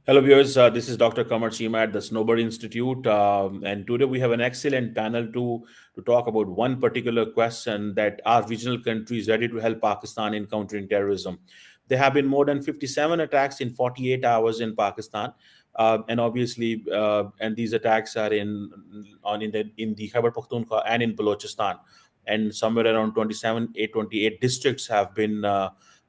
Hello viewers, this is Dr. Kamar Chima at the Snowbird Institute, and today we have an excellent panel to talk about one particular question that are regional countries ready to help Pakistan in countering terrorism. There have been more than 57 attacks in 48 hours in Pakistan, and obviously, and these attacks are in the Khyber Pakhtunkhwa and in Balochistan, and somewhere around 28 districts have been.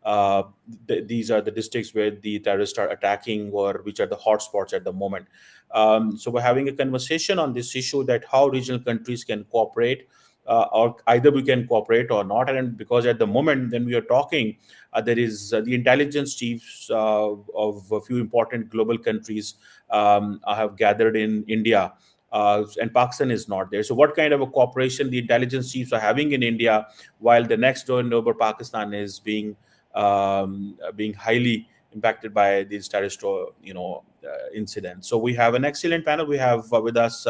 Uh, these are the districts where the terrorists are attacking or which are the hotspots at the moment. So we're having a conversation on this issue that how regional countries can cooperate, or either we can cooperate or not. And because at the moment when we are talking, there is the intelligence chiefs of a few important global countries have gathered in India. And Pakistan is not there. So, what kind of a cooperation the intelligence chiefs are having in India, while the next door neighbor Pakistan is being highly impacted by these terrorist, incidents. So we have an excellent panel. We have with us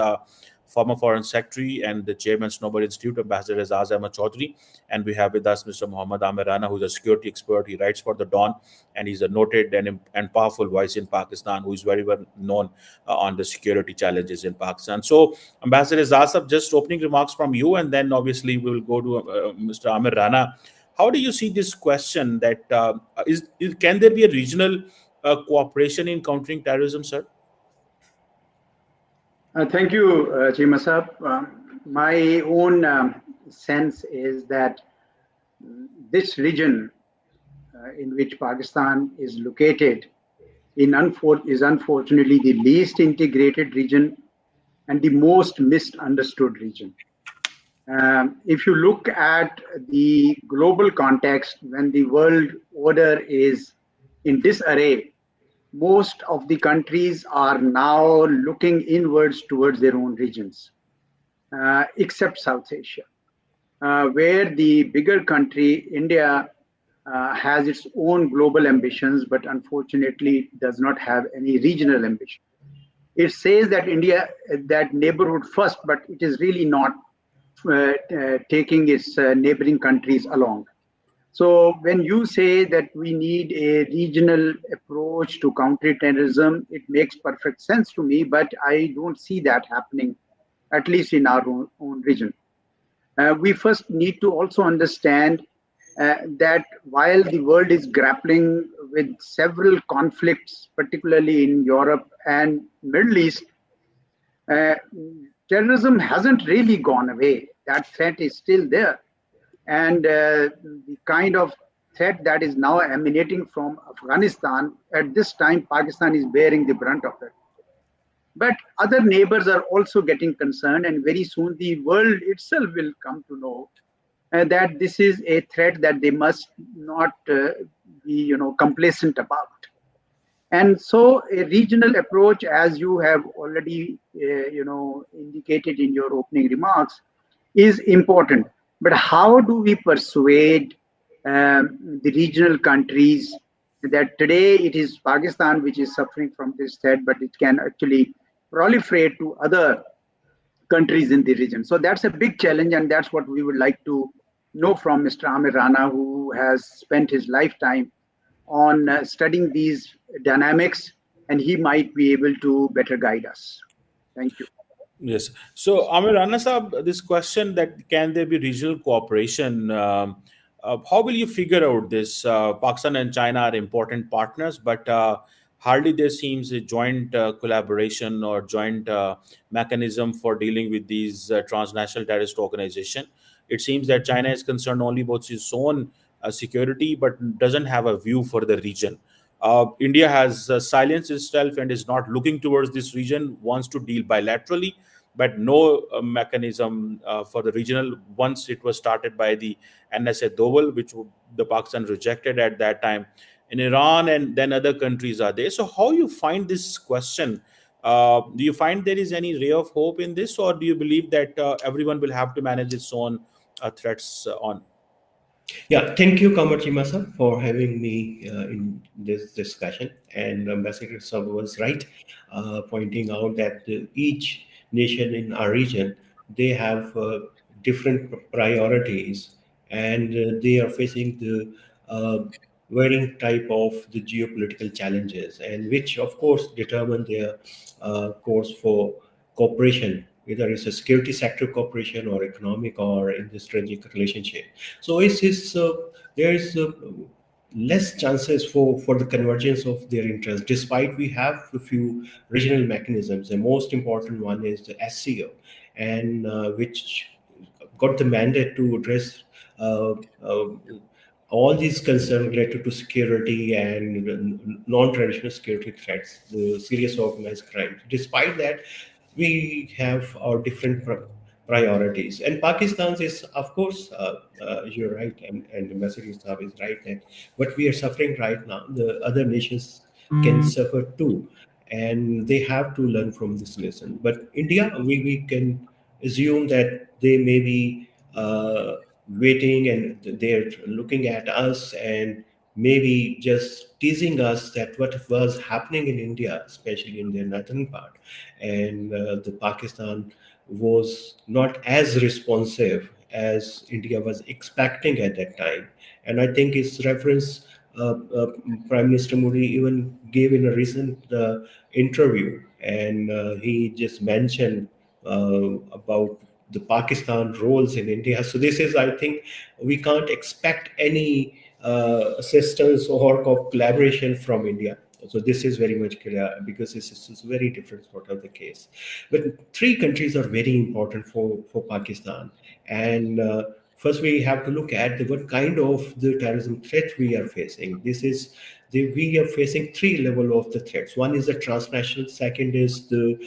former Foreign Secretary and the Chairman Snowbird Institute, Ambassador Azaz Ahmad Chaudhry, and we have with us Mr. Muhammad Amir Rana, who's a security expert. He writes for the Dawn, and he's a noted and powerful voice in Pakistan, who is very well known on the security challenges in Pakistan. So, Ambassador Azaz, just opening remarks from you, and then obviously we will go to Mr. Amir Rana. How do you see this question that can there be a regional cooperation in countering terrorism, sir? Thank you, Chima Sahab. My own sense is that this region in which Pakistan is located is unfortunately the least integrated region and the most misunderstood region. If you look at the global context, when the world order is in disarray, most of the countries are now looking inwards towards their own regions, except South Asia, where the bigger country, India, has its own global ambitions, but unfortunately does not have any regional ambition. It says that India, that neighborhood first, but it is really not taking its neighboring countries along. So when you say that we need a regional approach to counterterrorism, it makes perfect sense to me, but I don't see that happening, at least in our own region. We first need to also understand that while the world is grappling with several conflicts, particularly in Europe and Middle East, terrorism hasn't really gone away. That threat is still there. And the kind of threat that is now emanating from Afghanistan, at this time, Pakistan is bearing the brunt of it. But other neighbors are also getting concerned, and very soon the world itself will come to know that this is a threat that they must not be, complacent about. And so a regional approach, as you have already, indicated in your opening remarks, is important. But how do we persuade the regional countries that today it is Pakistan which is suffering from this threat, but it can actually proliferate to other countries in the region? So that's a big challenge, and that's what we would like to know from Mr. Amir Rana, who has spent his lifetime on studying these dynamics, and he might be able to better guide us. Thank you. Yes. So, Amir Rana Sahab, this question that can there be regional cooperation? How will you figure out this? Pakistan and China are important partners, but hardly there seems a joint collaboration or joint mechanism for dealing with these transnational terrorist organizations. It seems that China is concerned only about its own security, but doesn't have a view for the region. India has silenced itself and is not looking towards this region, wants to deal bilaterally, but no mechanism for the regional. Once it was started by the NSA Doval, which the Pakistan rejected at that time, in Iran, and then other countries are there. So how you find this question? Do you find there is any ray of hope in this, or do you believe that everyone will have to manage its own threats on? Yeah, thank you, Kamar Chimasa, for having me in this discussion. And Ambassador Sab was right, pointing out that each nation in our region, they have different priorities, and they are facing the varying type of the geopolitical challenges, and which of course determine their course for cooperation, whether it's a security sector cooperation or economic or in the strategic relationship. So there is less chances for the convergence of their interests, despite we have a few regional mechanisms. The most important one is the SCO, and which got the mandate to address uh, uh, all these concerns related to security and non-traditional security threats, the serious organized crime. Despite that, we have our different priorities. And Pakistan's is, of course, you're right, and the message is right that what we are suffering right now, the other nations can suffer too, and they have to learn from this lesson. But India, we can assume that they may be waiting and they're looking at us and maybe just teasing us that what was happening in India, especially in the northern part, and the Pakistan was not as responsive as India was expecting at that time. And I think its reference, Prime Minister Modi even gave in a recent interview, and he just mentioned about the Pakistan roles in India. So this is, I think, we can't expect any assistance or collaboration from India. So this is very much clear because this is very different sort of the case. But three countries are very important for Pakistan. And first we have to look at what kind of the terrorism threat we are facing. We are facing three level of the threats. One is the transnational, second is the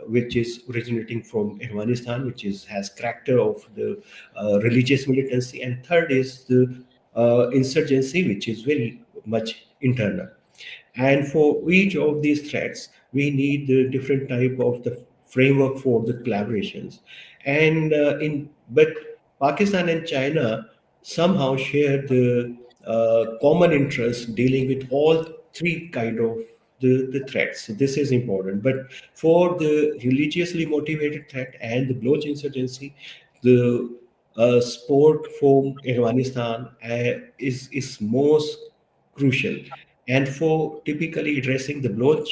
which is originating from Afghanistan, which has character of the religious militancy, and third is the insurgency, which is very much internal. And for each of these threats, we need the different type of the framework for the collaborations. And in but Pakistan and China somehow share the common interest dealing with all three kind of the threats. So this is important. But for the religiously motivated threat and the Baloch insurgency, the support from Afghanistan is most crucial. And for typically addressing the Baloch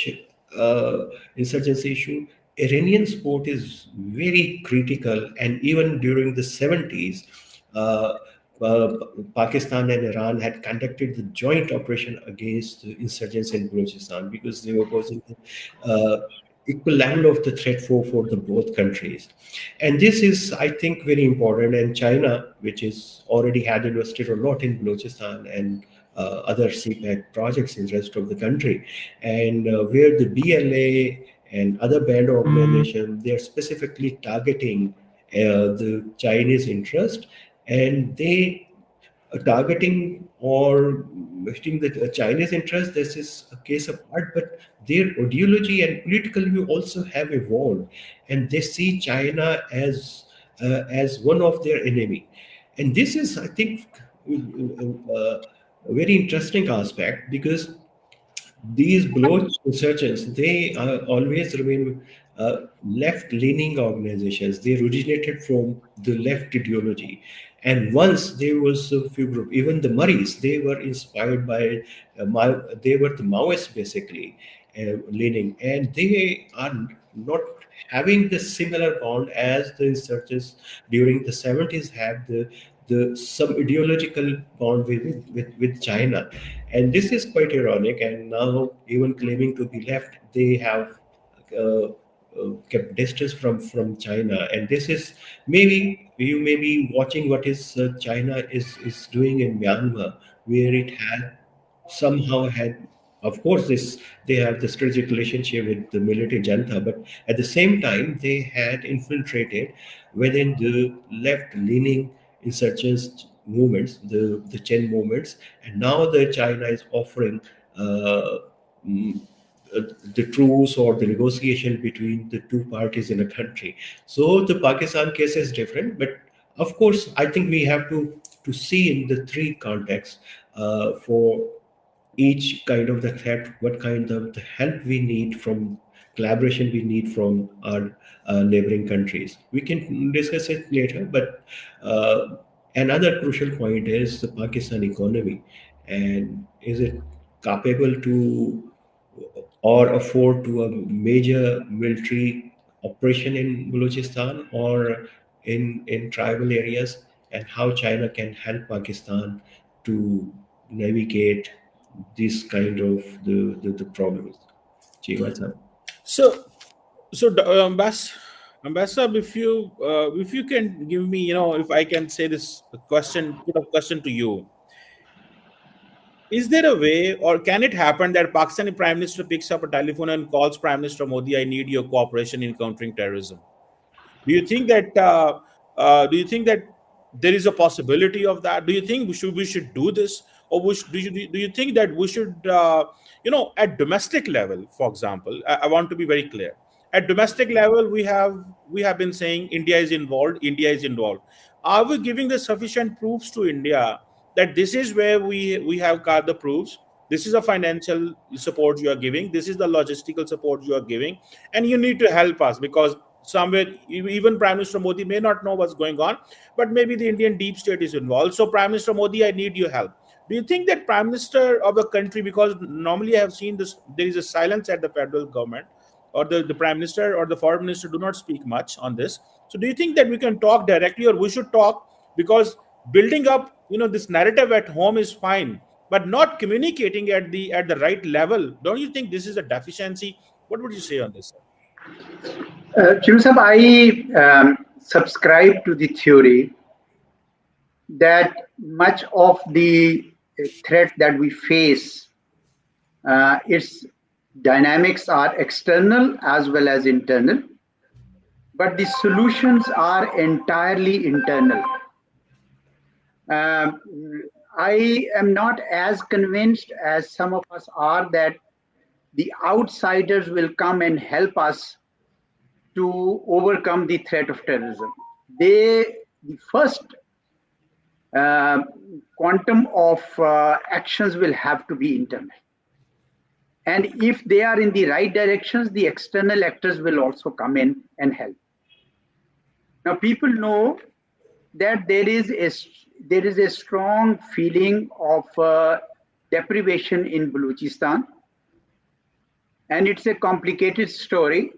insurgency issue, Iranian support is very critical. And even during the 70s, uh, uh, Pakistan and Iran had conducted the joint operation against the insurgents in Balochistan because they were posing equal level of the threat for the both countries. And this is, I think, very important. And China, which is already had invested a lot in Balochistan and other CPEC projects in the rest of the country, and where the BLA and other band organizations, they are specifically targeting the Chinese interest, and they targeting or hitting the Chinese interest. This is a case apart, but their ideology and political view also have evolved, and they see China as one of their enemy. And this is, I think, a very interesting aspect because these Baloch insurgents, they always remain left-leaning organizations. They originated from the left ideology. And once there was a few groups, even the Murrays, they were inspired by, they were the Maoists basically, leaning. And they are not having the similar bond as the insurgents during the 70s had the some ideological bond with China. And this is quite ironic. And now, even claiming to be left, they have kept distance from China. And this is, maybe you may be watching what is China is doing in Myanmar, where it had somehow had, of course, this they have the strategic relationship with the military junta, but at the same time they had infiltrated within the left-leaning insurgents movements, the Chen movements, and now the China is offering uh, mm, the truce or the negotiation between the two parties in a country. So the Pakistan case is different, but of course, I think we have to see in the three contexts for each kind of the threat, what kind of the help we need from collaboration we need from our neighboring countries. We can discuss it later, but another crucial point is the Pakistan economy. And is it capable to or afford to a major military operation in Balochistan or in tribal areas, and how China can help Pakistan to navigate this kind of the problems. जी भाई साहब. So, Ambassador, if you can give me, if I can say this question, put a question to you. Is there a way, or can it happen that Pakistani Prime Minister picks up a telephone and calls Prime Minister Modi, "I need your cooperation in countering terrorism"? Do you think that there is a possibility of that? Do you think we should do this, or do you think that we should at domestic level, for example, I want to be very clear. At domestic level, we have been saying India is involved. India is involved. Are we giving the sufficient proofs to India that this is where we have got the proofs? This is a financial support you are giving. This is the logistical support you are giving, and you need to help us because somewhere even Prime Minister Modi may not know what's going on, but maybe the Indian deep state is involved. So Prime Minister Modi, I need your help. Do you think that Prime Minister of a country, because normally I have seen this, there is a silence at the federal government, or the Prime Minister or the Foreign Minister do not speak much on this. So do you think that we can talk directly, or we should talk? Because building up this narrative at home is fine, but not communicating at the right level, don't you think this is a deficiency? What would you say on this, sir? Chiru I subscribe to the theory that much of the threat that we face, its dynamics are external as well as internal, but the solutions are entirely internal. I am not as convinced as some of us are that the outsiders will come and help us to overcome the threat of terrorism. The first quantum of actions will have to be internal. And if they are in the right directions, the external actors will also come in and help. Now, people know that there is a strong feeling of deprivation in Balochistan, and it's a complicated story.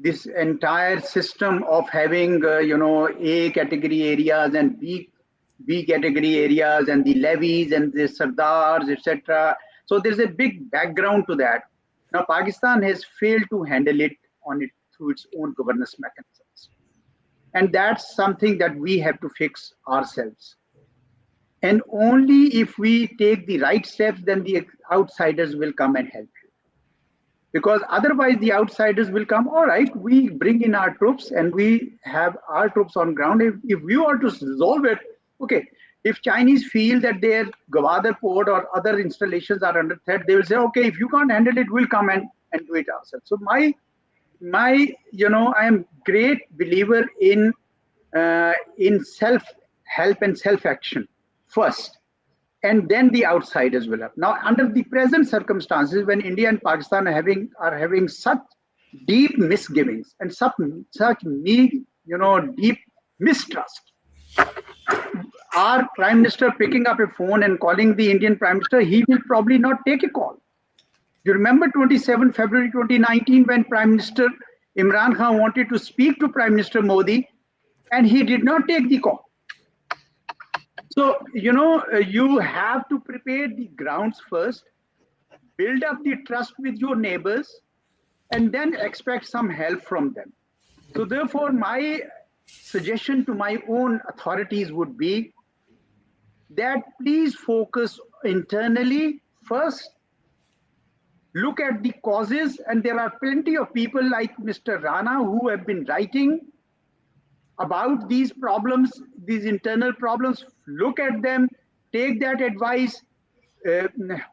This entire system of having A category areas and B category areas and the levies and the sardars, etc. So there's a big background to that. Now Pakistan has failed to handle it through its own governance mechanisms, and that's something that we have to fix ourselves. And only if we take the right steps, then the outsiders will come and help you. Because otherwise the outsiders will come, all right, we bring in our troops and we have our troops on ground. If we are to resolve it, okay. If Chinese feel that their Gwadar port or other installations are under threat, they will say, okay, if you can't handle it, we'll come and do it ourselves. So I am great believer in self-help and self-action first, and then the outsiders will help. Now, under the present circumstances, when India and Pakistan are having such deep misgivings and such deep mistrust, our Prime Minister picking up a phone and calling the Indian Prime Minister, he will probably not take a call. You remember 27 February 2019 when Prime Minister Imran Khan wanted to speak to Prime Minister Modi and he did not take the call. So, you have to prepare the grounds first, build up the trust with your neighbors, and then expect some help from them. So therefore, my suggestion to my own authorities would be that please focus internally first, look at the causes, and there are plenty of people like Mr. Rana who have been writing about these problems, these internal problems. Look at them, take that advice,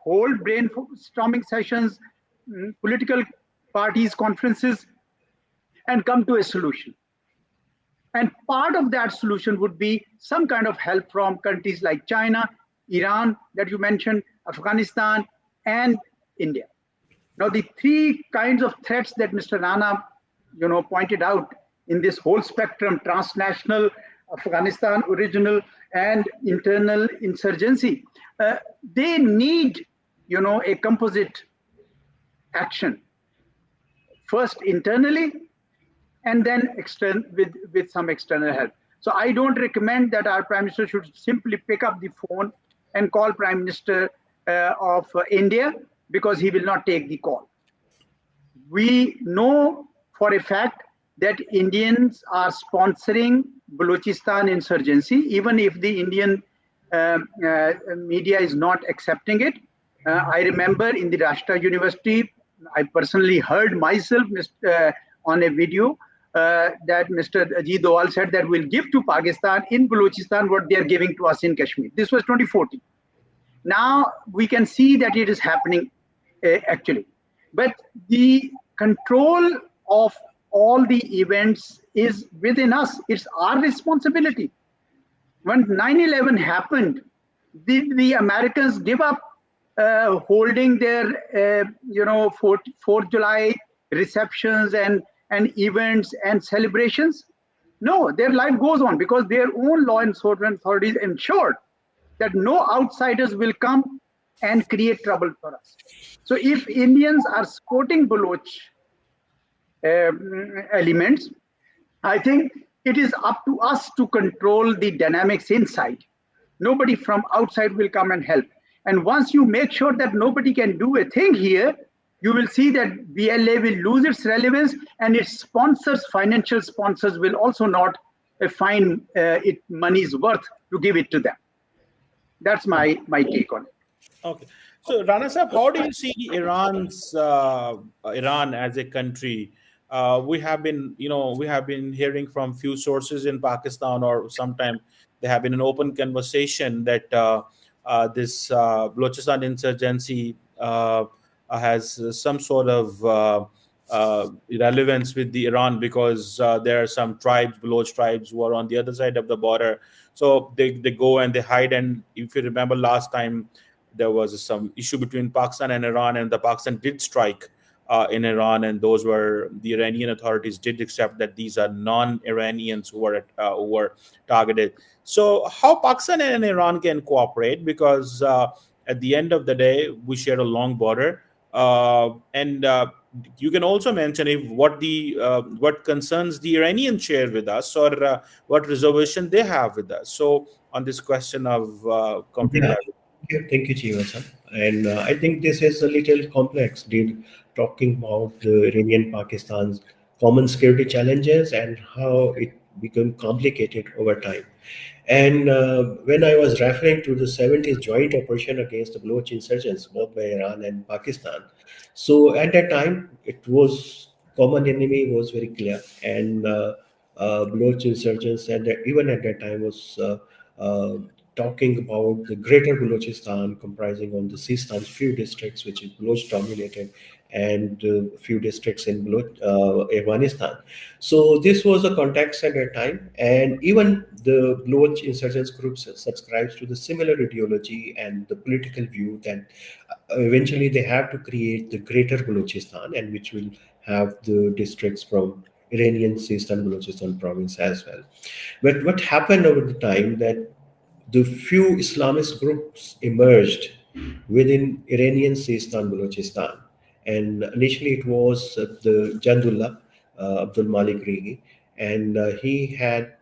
hold brainstorming sessions, political parties, conferences, and come to a solution. And part of that solution would be some kind of help from countries like China, Iran that you mentioned, Afghanistan, and India. Now, the three kinds of threats that Mr. Rana, pointed out in this whole spectrum: transnational, Afghanistan original, and internal insurgency. they need, a composite action, first internally and then with some external help. So I don't recommend that our Prime Minister should simply pick up the phone and call Prime Minister of India, because he will not take the call. We know for a fact that Indians are sponsoring Balochistan insurgency, even if the Indian media is not accepting it. I remember in the Rashtra University, I personally heard myself on a video that Mr. Ajit Doval said that we'll give to Pakistan in Balochistan what they are giving to us in Kashmir. This was 2014. Now we can see that it is happening actually. But the control of all the events is within us. It's our responsibility. When 9/11 happened, the Americans give up holding their 4th July receptions and events and celebrations. No, their life goes on because their own law enforcement authorities ensured that no outsiders will come and create trouble for us. So if Indians are supporting Baloch elements, I think it is up to us to control the dynamics inside. Nobody from outside will come and help. And once you make sure that nobody can do a thing here, you will see that BLA will lose its relevance, and its sponsors, financial sponsors, will also not find it money's worth to give it to them. That's my take on it. Okay. So, Rana Sahab, how do you see Iran as a country? We have been hearing from few sources in Pakistan, or sometimes there have been an open conversation that this Balochistan insurgency has some sort of relevance with the Iran, because there are some tribes, Baloch tribes, who are on the other side of the border. So they go and they hide. And if you remember last time, there was some issue between Pakistan and Iran, and the Pakistan did strike in Iran, and those were the Iranian authorities did accept that these are non-Iranians who were targeted. So how Pakistan and Iran can cooperate? Because at the end of the day, we share a long border, and you can also mention if what concerns the Iranians share with us, or what reservation they have with us. So on this question of counter-terrorism. Thank you, Chiva. And I think this is a little complex, talking about the Iranian Pakistan's common security challenges and how it became complicated over time. And when I was referring to the 70s joint operation against the Baloch insurgents, both by Iran and Pakistan, so at that time, it was common enemy was very clear, and Baloch insurgents, and even at that time was talking about the greater Balochistan, comprising on the Sistan's few districts, which is Baloch dominated, and few districts in Afghanistan. So this was the context at that time, and even the Baloch insurgents groups subscribes to the similar ideology and the political view that eventually they have to create the greater Balochistan, and which will have the districts from Iranian Sistan Balochistan province as well. But what happened over the time that the few Islamist groups emerged within Iranian Sistan Balochistan, and initially it was the Jandullah Abdul Malik Rigi, and he had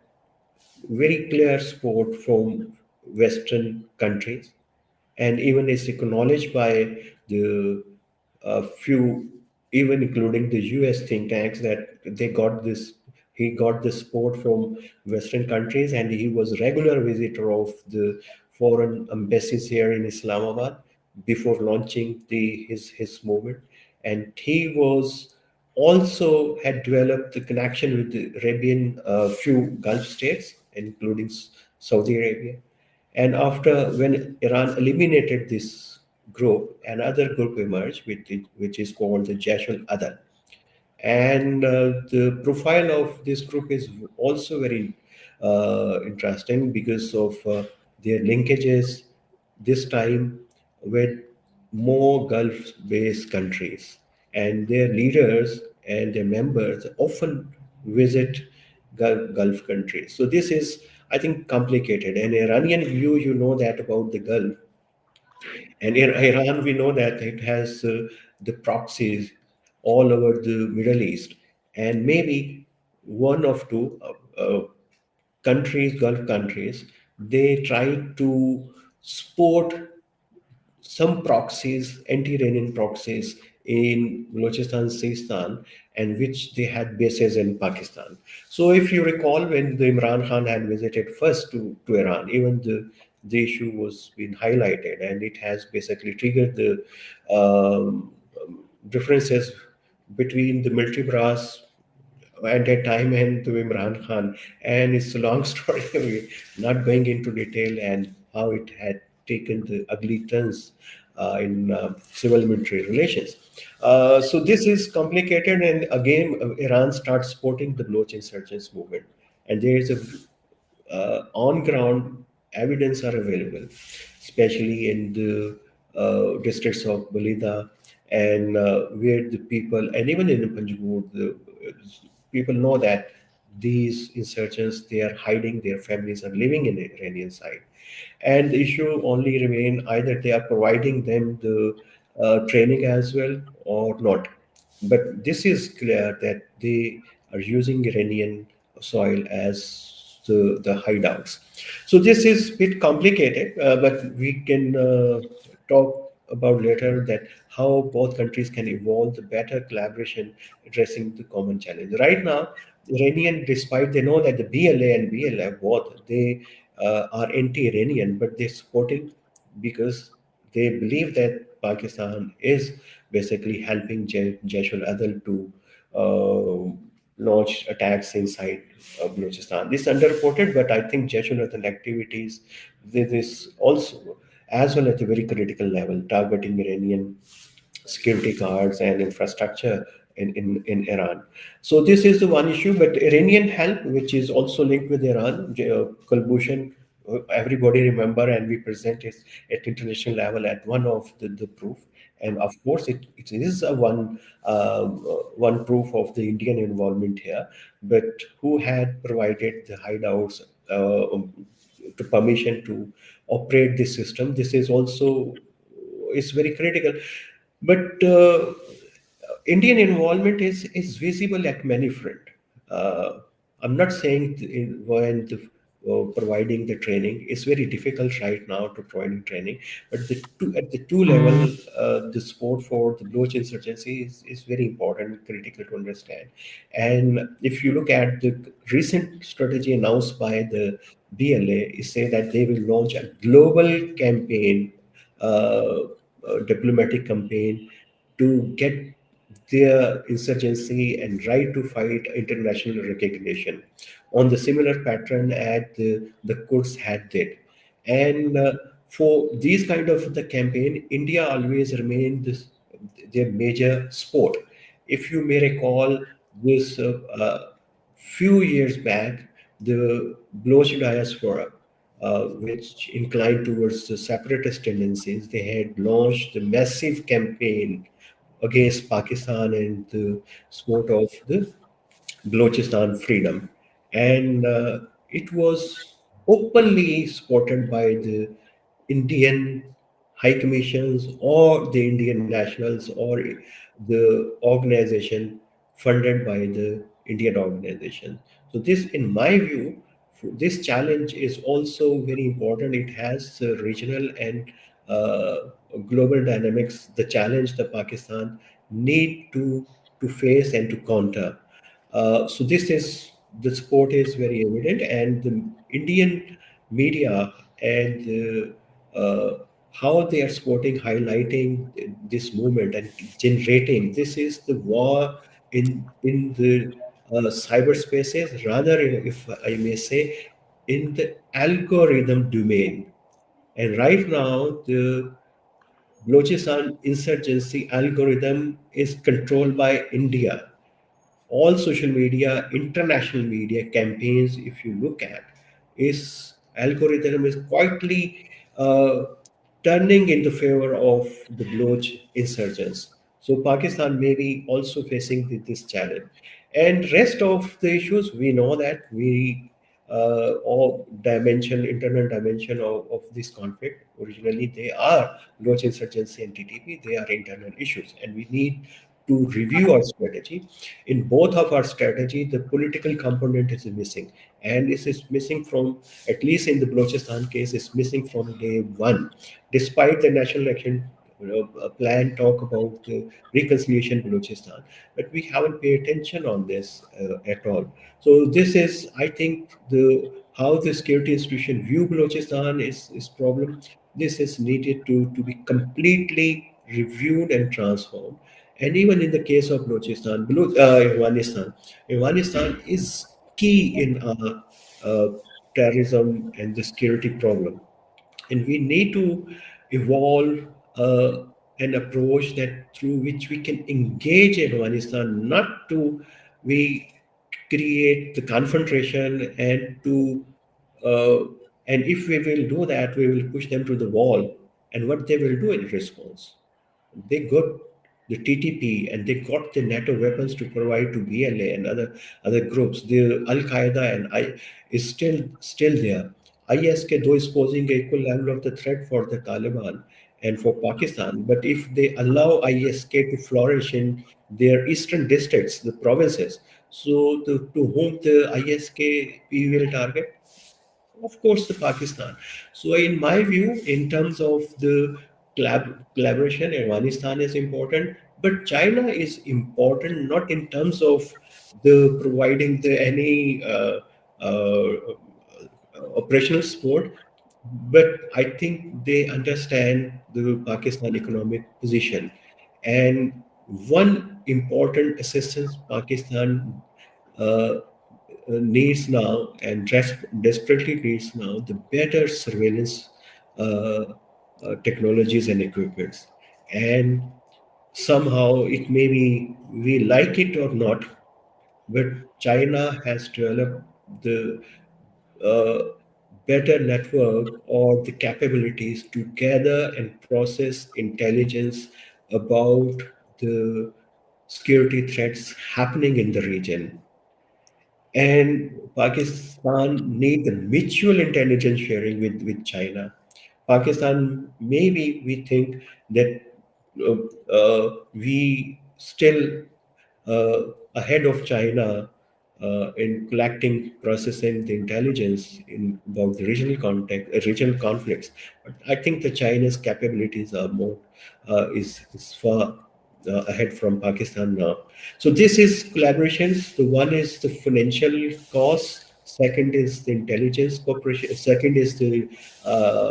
very clear support from Western countries, and even is acknowledged by the few, even including the US think tanks, that they got this. He got the support from Western countries, and he was regular visitor of the foreign embassies here in Islamabad before launching his movement. And he was also had developed the connection with the Arabian few Gulf states, including Saudi Arabia. And after, when Iran eliminated this group, another group emerged, which is called the Jaish al-Adal. And the profile of this group is also very interesting because of their linkages this time with more Gulf-based countries. And their leaders and their members often visit Gulf countries. So this is, I think, complicated. And Iranian view, you know that about the Gulf, And in Iran, we know that it has the proxies all over the Middle East, and maybe one of two countries, Gulf countries, they try to sport some proxies, anti-Iranian proxies in Balochistan, Sistan, and which they had bases in Pakistan. So if you recall, when the Imran Khan had visited first to Iran, even the issue was being highlighted, and it has basically triggered the um, differences between the military brass at that time and to Imran Khan. And it's a long story, we're not going into detail and how it had taken the ugly turns in civil military relations. So this is complicated, and again, Iran starts supporting the Baloch insurgents movement. And there is a on ground evidence are available, especially in the districts of Balida and where the people, and even in Panjgur, the people know that these insurgents, they are hiding, their families are living in the Iranian side. And the issue only remain either they are providing them the training as well or not. But this is clear that they are using Iranian soil as the hideouts. So this is a bit complicated, but we can talk about later that how both countries can evolve the better collaboration addressing the common challenge. Right now, Iranian, despite they know that the BLA and BLF both they are anti-Iranian, but they support it because they believe that Pakistan is basically helping Jaish-ul-Adl to launch attacks inside Balochistan. This is underreported, but I think Jaish-ul-Adl activities, this also, as well at a very critical level, targeting Iranian security guards and infrastructure in Iran. So this is the one issue, but Iranian help, which is also linked with Iran, Kulbushan, everybody remember, and we present it at international level at one of the proof. And of course, it is a one proof of the Indian involvement here, but who had provided the hideouts to permission to operate this system. This is also is very critical. But Indian involvement is visible at many fronts. Uh, I'm not saying when providing the training, it's very difficult right now to providing training. But at the two level, the support for the Baloch insurgency is very important, critical to understand. And if you look at the recent strategy announced by the BLA, is say that they will launch a global campaign, diplomatic campaign to get their insurgency and right to fight international recognition on the similar pattern as the Kurds had did. And for these kind of the campaign, India always remained their major sport. If you may recall, this few years back, the Baloch diaspora, which inclined towards the separatist tendencies, they had launched a massive campaign against Pakistan and the support of the Balochistan freedom. And it was openly supported by the Indian high commissions or the Indian nationals or the organization funded by the Indian organization. So this, in my view, this challenge is also very important. It has regional and uh, global dynamics. The challenge that Pakistan need to face and to counter. So this is the support is very evident, and the Indian media and how they are supporting, highlighting this movement and generating. This is the war in the cyberspaces, rather, if I may say, in the algorithm domain. And right now, the Balochistan insurgency algorithm is controlled by India. All social media, international media campaigns, if you look at, is algorithm is quietly turning in the favor of the Baloch insurgents. So Pakistan may be also facing this challenge. And rest of the issues, we know that we or dimension, internal dimension of this conflict. Originally, they are Baloch insurgency and TTP. They are internal issues, and we need to review our strategy. In both of our strategy, the political component is missing, and this is missing from, at least in the Balochistan case, is missing from day one, despite the national action plan talk about reconciliation Balochistan, but we haven't paid attention on this at all. So this is, I think, the how the security institution view Balochistan is problem. This is needed to be completely reviewed and transformed. And even in the case of Balochistan, Afghanistan is key in terrorism and the security problem, and we need to evolve an approach that through which we can engage Afghanistan, not to we create the confrontation and to uh, and if we will do that, we will push them to the wall. And what they will do in response? They got the TTP and they got the NATO weapons to provide to BLA and other groups. The Al Qaeda and I is still there. ISK though is posing an equal level of the threat for the Taliban and for Pakistan, but if they allow ISK to flourish in their eastern districts, the provinces, so to whom the ISK we will target? Of course, the Pakistan. So, in my view, in terms of the collaboration, Afghanistan is important, but China is important not in terms of the providing the any operational support, but I think they understand the Pakistan economic position, and one important assistance Pakistan uh, needs now and desperately needs now the better surveillance technologies and equipments. And somehow it may be we like it or not, but China has developed the uh, better network or the capabilities to gather and process intelligence about the security threats happening in the region. And Pakistan need the mutual intelligence sharing with China. Pakistan, maybe we think that we still ahead of China in collecting, processing the intelligence in about the regional context, regional conflicts. But I think the China's capabilities are more is far ahead from Pakistan now. So this is collaborations. The one is the financial cost. Second is the intelligence cooperation. Second is the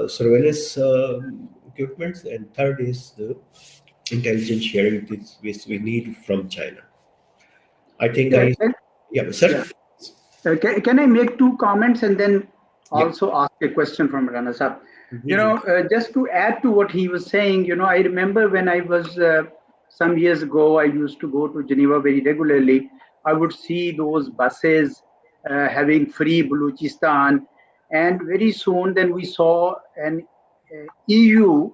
surveillance equipments, and third is the intelligence sharing which we need from China. I think Yeah, yeah, sir. yeah. Can I make two comments and then Yeah. also ask a question from Rana Sahab? Mhm. Just to add to what he was saying, I remember when I was some years ago, I used to go to Geneva very regularly. I would see those buses having free Baluchistan. And very soon, then we saw an EU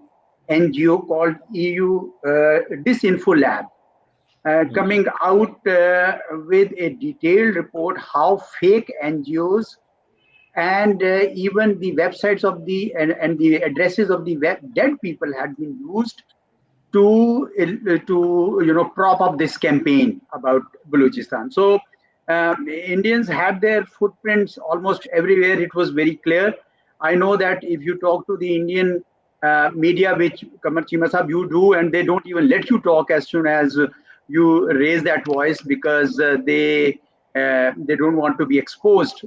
NGO called EU Disinfo Lab coming out with a detailed report how fake NGOs and even the websites of and the addresses of the dead people had been used to prop up this campaign about Balochistan. So Indians had their footprints almost everywhere. It was very clear. I know that if you talk to the Indian media, which Kamar Chima Sahab you do, and they don't even let you talk as soon as you raise that voice because they don't want to be exposed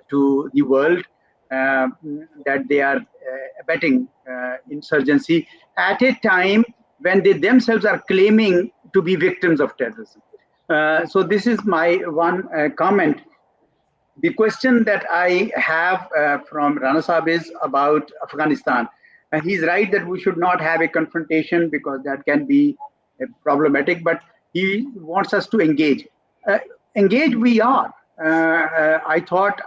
to the world that they are abetting insurgency at a time when they themselves are claiming to be victims of terrorism. So this is my one comment. The question that I have from Rana Sahab is about Afghanistan. He's right that we should not have a confrontation because that can be problematic, but he wants us to engage. Engage we are. I thought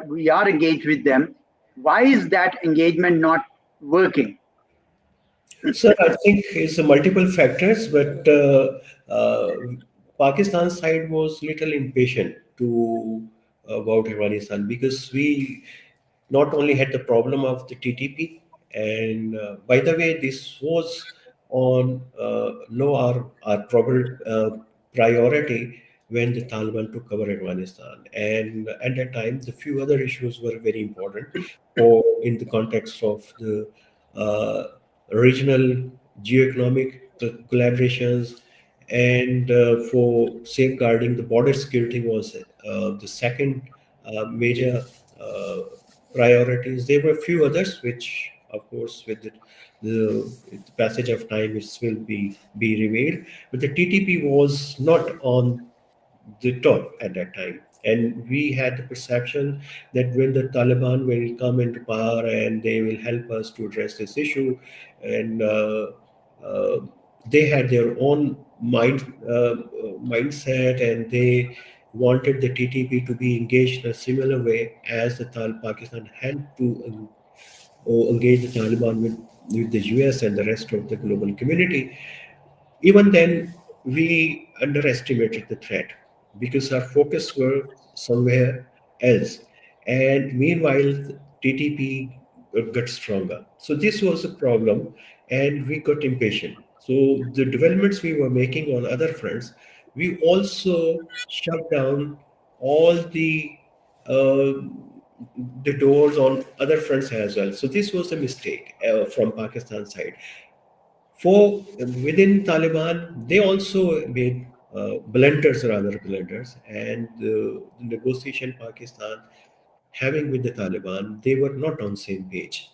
we are engaged with them. Why is that engagement not working? So I think it's multiple factors, but uh, Pakistan side was little impatient to about Afghanistan, because we not only had the problem of the TTP, and by the way, this was on low our priority when the Taliban took over Afghanistan, and at that time, the few other issues were very important for in the context of the uh, regional geoeconomic collaborations, and for safeguarding the border security was the second major uh, priorities. There were a few others, which, of course, with the passage of time, it will be revealed. But the TTP was not on the top at that time. And we had the perception that when the Taliban will come into power and they will help us to address this issue, and uh, they had their own mindset, and they wanted the TTP to be engaged in a similar way as the Pakistan had to engage the Taliban with the US and the rest of the global community. Even then, we underestimated the threat because our focus were somewhere else. And meanwhile, TTP got stronger. So this was a problem, and we got impatient. So the developments we were making on other fronts, we also shut down all uh, the doors on other fronts as well. So this was a mistake from Pakistan side. For within Taliban, they also made rather blunders, and the negotiation Pakistan having with the Taliban, they were not on same page,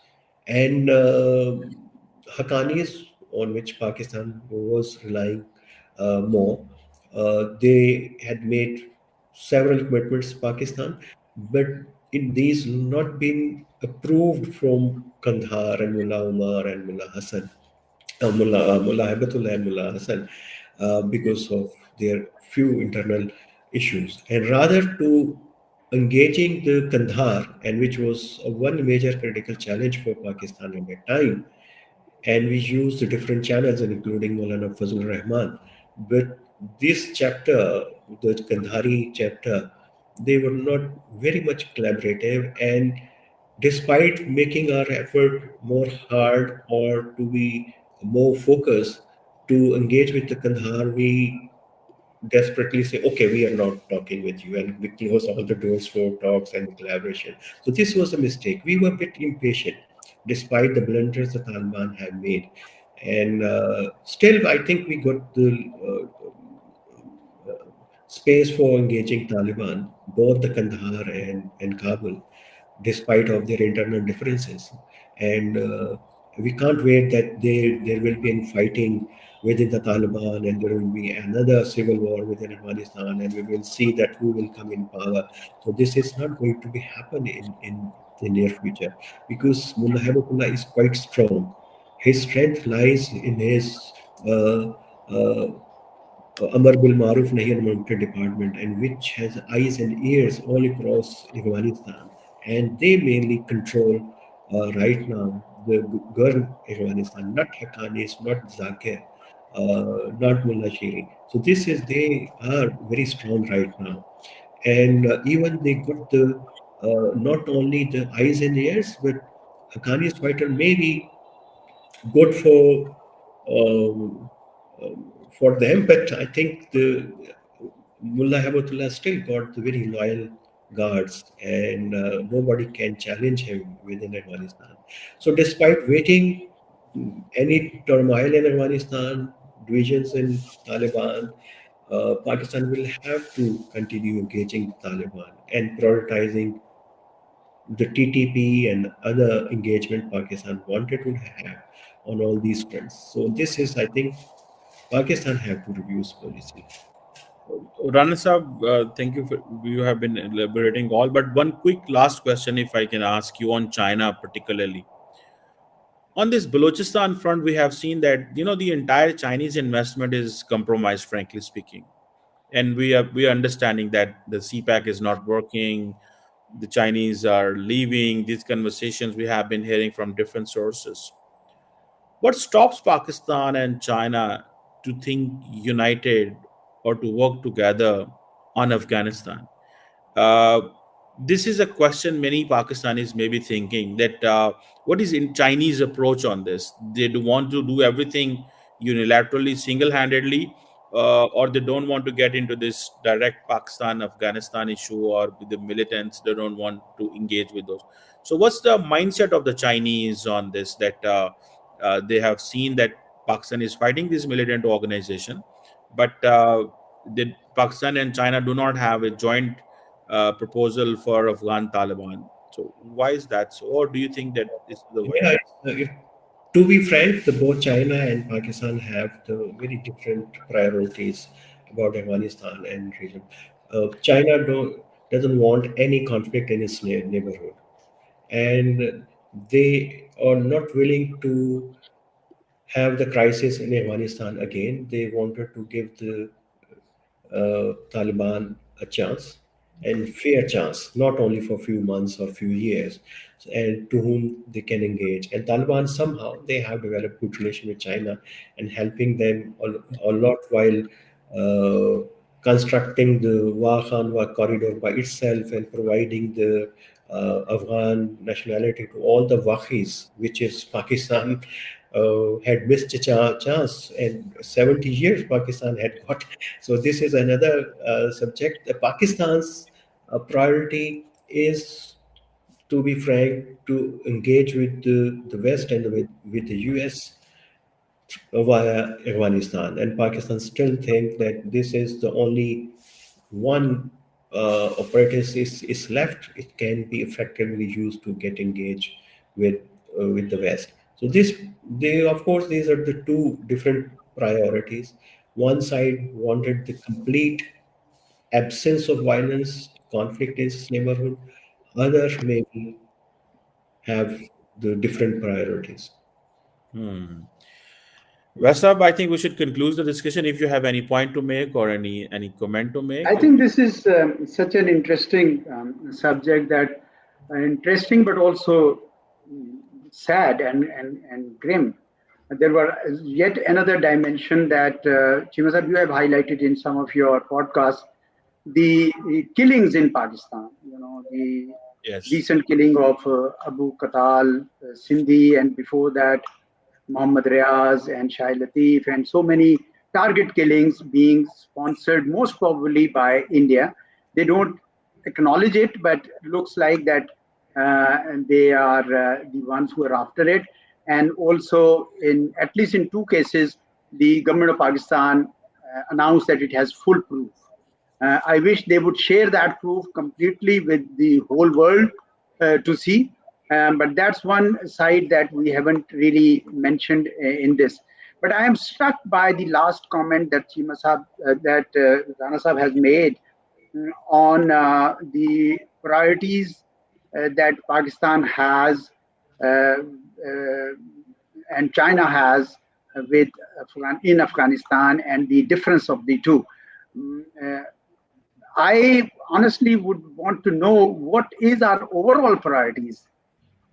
and Haqqanis, on which Pakistan was relying more, they had made several commitments to Pakistan, but in these not been approved from Kandahar and Mullah Umar and Mullah Hassan, Mullah Hibatullah and Mullah Hassan, because of their few internal issues. And rather to engaging the Kandahar, and which was one major critical challenge for Pakistan at that time, and we used the different channels, including Maulana Fazlur Rahman. But this chapter, the Kandhari chapter, they were not very much collaborative, and despite making our effort more hard or to be more focused to engage with the Kandahar, we desperately say, okay, we are not talking with you, and we close all the doors for talks and collaboration. So this was a mistake. We were a bit impatient, despite the blunders the Taliban have made. And still, I think we got the space for engaging Taliban, both the Kandahar and Kabul, despite of their internal differences. And we can't wait that there will be fighting within the Taliban, and there will be another civil war within Afghanistan, and we will see that who will come in power. So this is not going to be happen in the near future, because Mullah Hibatullah is quite strong. His strength lies in his uh, uh, Amar Bil Maruf Nahi Unwanted Department, and which has eyes and ears all across Afghanistan. And they mainly control right now the government Afghanistan, not Haqqanis, not Zakir, not Mullah Shiri. So this is, they are very strong right now. And even they got the not only the eyes and ears, but Haqqanis fighter may be good um, for them, but I think the Mullah Habatullah still got the very loyal guards, and nobody can challenge him within Afghanistan. So, despite waiting any turmoil in Afghanistan, divisions in Taliban, Pakistan will have to continue engaging Taliban and prioritizing the TTP and other engagement Pakistan wanted to have on all these fronts. So this is, I think, Pakistan have to review its policy. Rana Sahab, thank you for you have been elaborating all. But one quick last question, if I can ask you on China particularly. On this Balochistan front, we have seen that the entire Chinese investment is compromised, frankly speaking, and we are understanding that the CPEC is not working. The Chinese are leaving. These conversations we have been hearing from different sources. What stops Pakistan and China to think united or to work together on Afghanistan? Uh, this is a question many Pakistanis may be thinking that what is in Chinese approach on this? They do want to do everything unilaterally, single-handedly, or they don't want to get into this direct Pakistan-Afghanistan issue or with the militants. They don't want to engage with those. So, what's the mindset of the Chinese on this? That they have seen that Pakistan is fighting this militant organization, but the Pakistan and China do not have a joint proposal for Afghan Taliban. So why is that so? Or do you think that is the way? Yeah, to be frank, the both China and Pakistan have the very different priorities about Afghanistan and region. China doesn't want any conflict in its neighborhood, and they are not willing to have the crisis in Afghanistan again. They wanted to give the Taliban a chance and fair chance, not only for a few months or few years, and to whom they can engage. And Taliban somehow they have developed good relation with China and helping them a lot while constructing the Wakhanwa corridor by itself and providing the Afghan nationality to all the Wakhis, which is Pakistan had missed a chance, and 70 years Pakistan had got. So this is another subject. Pakistan's priority is, to be frank, to engage with the West and with the US via Afghanistan. And Pakistan still think that this is the only one apparatus is left. It can be effectively used to get engaged with the West. So they of course these are the two different priorities. One side wanted the complete absence of violence, conflict in its neighborhood. Others maybe have the different priorities. Hmm. Vesab, I think we should conclude the discussion. If you have any point to make or any comment to I make. think this is such an interesting subject that interesting, but also sad and grim. There were yet another dimension that Chimasab, you have highlighted in some of your podcasts, the killings in Pakistan. You know, the Yes. recent killing of Abu Qatal, Sindhi, and before that Mohammad Riaz and Shai Latif, and so many target killings being sponsored most probably by India. They don't acknowledge it, but looks like that they are the ones who are after it. And also, in at least in two cases, the government of Pakistan announced that it has full proof. I wish they would share that proof completely with the whole world to see. But that's one side that we haven't really mentioned in this. But I am struck by the last comment that Rana Sahab has made on the priorities that Pakistan has and China has with in Afghanistan, and the difference of the two. Mm, uh, I honestly would want to know what is our overall priorities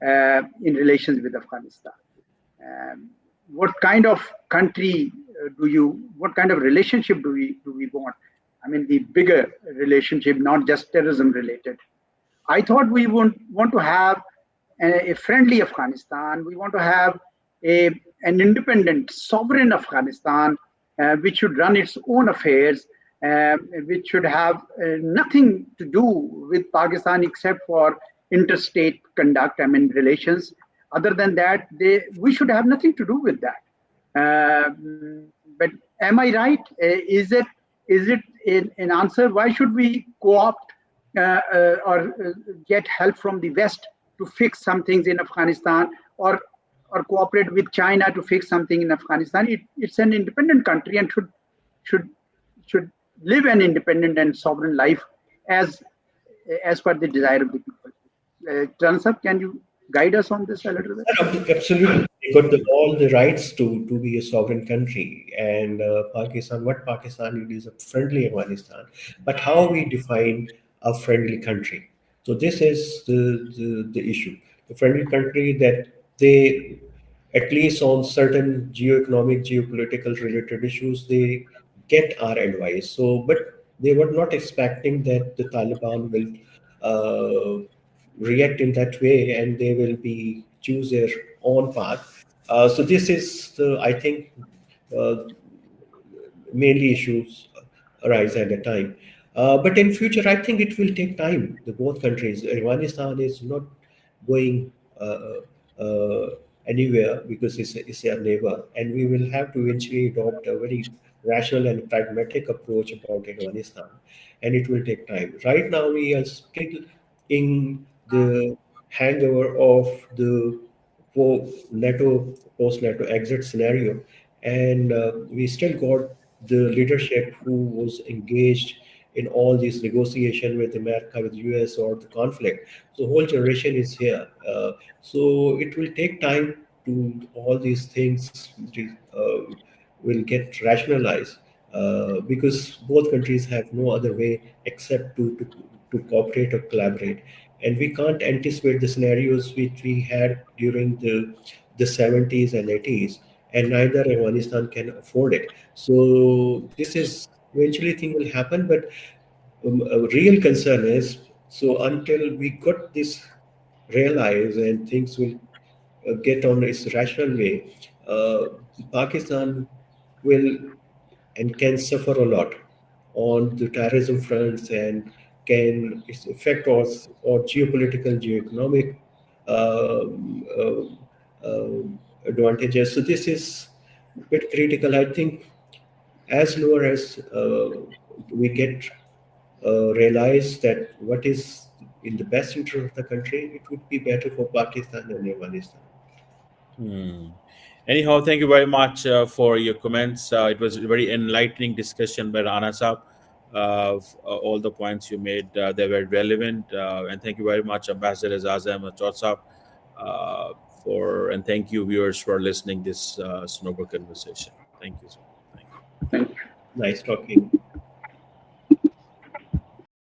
in relations with Afghanistan. Um, what kind of country what kind of relationship do we want? I mean, the bigger relationship, not just terrorism related. I thought we would want to have a friendly Afghanistan. We want to have a, an independent, sovereign Afghanistan, which should run its own affairs, which should have nothing to do with Pakistan except for interstate conduct, I mean, relations. Other than that, we should have nothing to do with that. But am I right? Is it an answer? Why should we co-opt or get help from the West to fix some things in Afghanistan, or cooperate with China to fix something in Afghanistan? It's an independent country and should should live an independent and sovereign life as as per the desire of the people. Jan sir, can you guide us on this a little bit? Absolutely, they got all the rights to be a sovereign country, and Pakistan. What Pakistan is a friendly Afghanistan, but how we define a friendly country. So this is the issue. The friendly country that they, at least on certain geo-economic, geopolitical related issues, they get our advice. So, but they were not expecting that the Taliban will uh, react in that way, and they will be choose their own path. So this is the, I think, uh, mainly issues arise at a time. But in future, I think it will take time. The both countries, Afghanistan is not going anywhere because it's a neighbor, and we will have to eventually adopt a very rational and pragmatic approach about Afghanistan, and it will take time. Right now, we are still in the hangover of the NATO post-NATO exit scenario, and we still got the leadership who was engaged in all these negotiation with America, with US, or the conflict. So whole generation is here. So it will take time to all these things will get rationalized because both countries have no other way except to cooperate or collaborate. And we can't anticipate the scenarios which we had during the 70s and 80s, and neither Afghanistan can afford it. So this is eventually thing will happen, but a real concern is, so until we got this realized and things will get on its rational way, uh, Pakistan will and can suffer a lot on the terrorism fronts, and can its affect or geopolitical, geoeconomic advantages. So this is a bit critical. I think as lower as we get realize that what is in the best interest of the country, it would be better for Pakistan and Afghanistan. Hmm. Anyhow, thank you very much for your comments. It was a very enlightening discussion by Rana Saab. All the points you made, they were relevant. And thank you very much, Ambassador Azam Chot Saab, and thank you, viewers, for listening this sober conversation. Thank you, sir. Thank you. Thank you. Nice talking.